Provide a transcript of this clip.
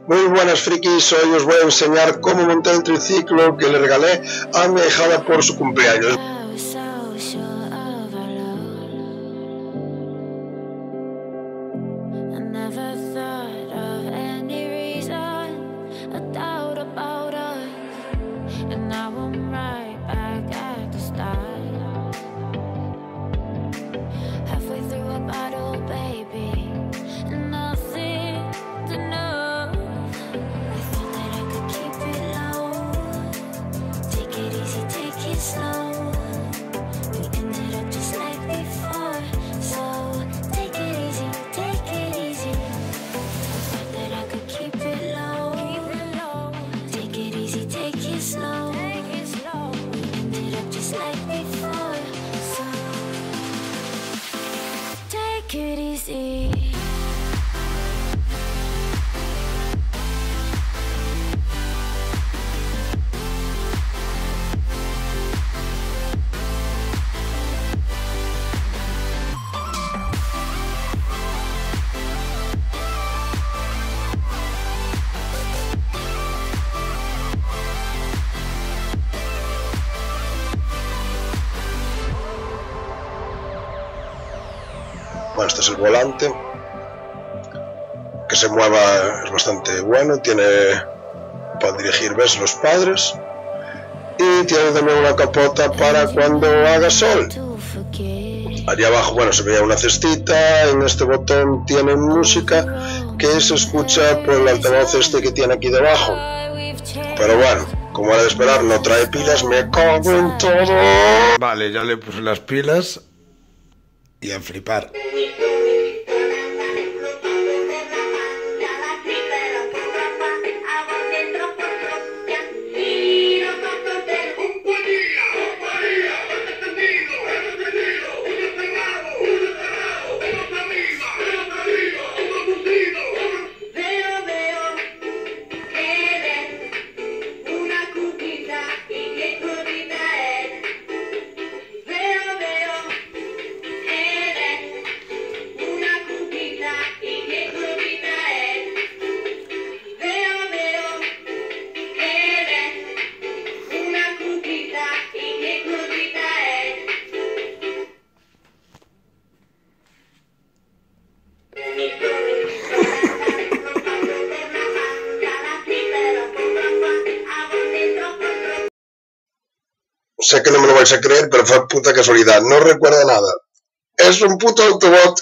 Muy buenas frikis, hoy os voy a enseñar cómo montar el triciclo que le regalé a mi ahijada por su cumpleaños. Bueno, este es el volante, que se mueva es bastante bueno, tiene para dirigir, ves, los padres, y tiene también una capota para cuando haga sol. Allí abajo, bueno, se veía una cestita, en este botón tiene música que se escucha por el altavoz este que tiene aquí debajo. Pero bueno, como era de esperar, no trae pilas, me cago en todo. Vale, ya le puse las pilas y a flipar. Sé que no me lo vais a creer, pero fue puta casualidad. No recuerdo nada. Es un puto Autobot.